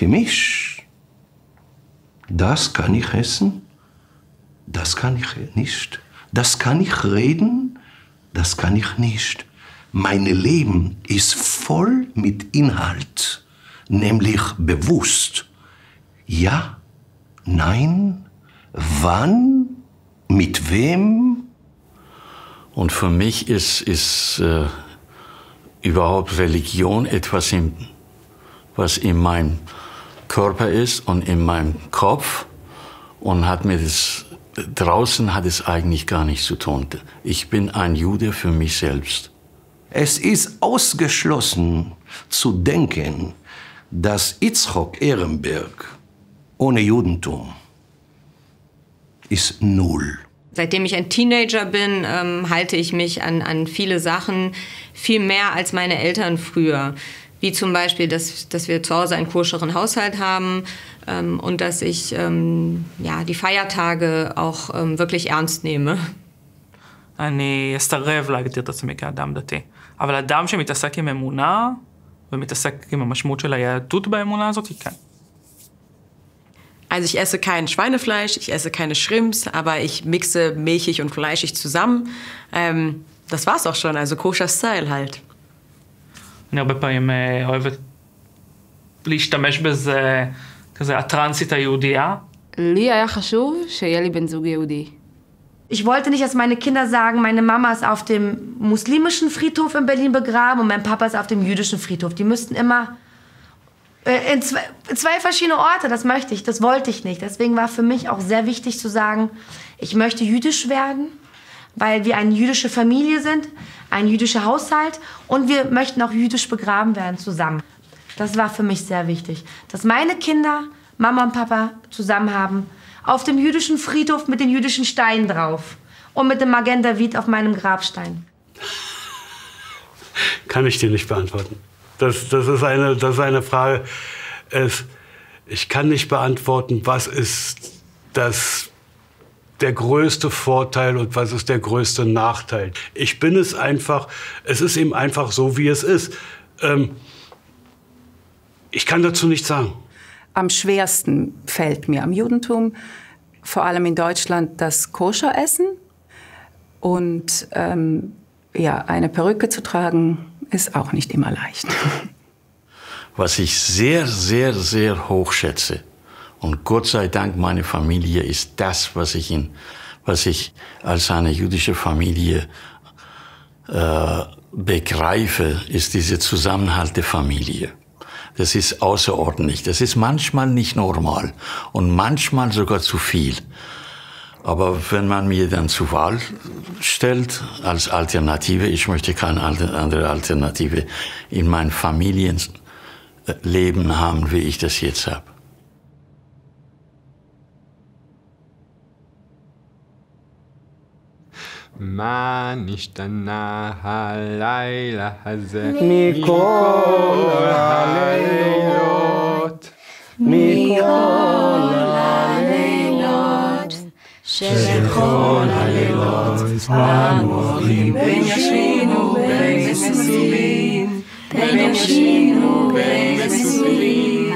für mich, das kann ich essen, das kann ich nicht. Das kann ich reden, das kann ich nicht. Mein Leben ist voll mit Inhalt, nämlich bewusst. Ja, nein, wann, mit wem? Und für mich ist überhaupt Religion etwas, was in meinem Körper ist und in meinem Kopf und draußen hat es eigentlich gar nichts zu tun. Ich bin ein Jude für mich selbst. Es ist ausgeschlossen zu denken, dass Itzhak Ehrenberg ohne Judentum ist null. Seitdem ich ein Teenager bin, halte ich mich an viele Sachen viel mehr als meine Eltern früher. Wie zum Beispiel, dass wir zu Hause einen koscheren Haushalt haben und dass ich die Feiertage auch wirklich ernst nehme. אני אסתרב להגדיר את עצמי כאדם דתי. אבל אדם שמתעסק עם אמונה ומתעסק עם המשמעות של היהדות באמונה הזאת, כן. Also ich esse kein Schweinefleisch, ich esse keine Shrimps, aber ich mixe milchig und fleischig zusammen. Das war's auch schon, also koscher Style halt. אני הרבה פעמים אוהבת להשתמש בזה, כזה הטרנסית היהודייה. לי היה חשוב שיהיה לי בן זוג יהודי. Ich wollte nicht, dass meine Kinder sagen, meine Mama ist auf dem muslimischen Friedhof in Berlin begraben und mein Papa ist auf dem jüdischen Friedhof. Die müssten immer in zwei verschiedene Orte, das möchte ich, das wollte ich nicht. Deswegen war für mich auch sehr wichtig zu sagen, ich möchte jüdisch werden, weil wir eine jüdische Familie sind, ein jüdischer Haushalt und wir möchten auch jüdisch begraben werden zusammen. Das war für mich sehr wichtig, dass meine Kinder, Mama und Papa zusammen haben, auf dem jüdischen Friedhof mit den jüdischen Steinen drauf und mit dem Magen David auf meinem Grabstein. Kann ich dir nicht beantworten. Das ist eine Frage. Ich kann nicht beantworten, was ist der größte Vorteil und was ist der größte Nachteil. Ich bin es einfach, es ist eben einfach so, wie es ist. Ich kann dazu nichts sagen. Am schwersten fällt mir am Judentum, vor allem in Deutschland, das Koscher-Essen. Und eine Perücke zu tragen, ist auch nicht immer leicht. Was ich sehr, sehr, sehr hoch schätze, und Gott sei Dank meine Familie ist das, was ich als eine jüdische Familie begreife, ist diese Zusammenhalt der Familie. Das ist außerordentlich. Das ist manchmal nicht normal und manchmal sogar zu viel. Aber wenn man mir dann zur Wahl stellt als Alternative, ich möchte keine andere Alternative in meinem Familienleben haben, wie ich das jetzt habe. מה נשתנה הלילה הזה מכל הלילות, מכל הלילות, שבכל הלילות המוחים בין ישנו בין מסובים, בין ישנו בין מסובים.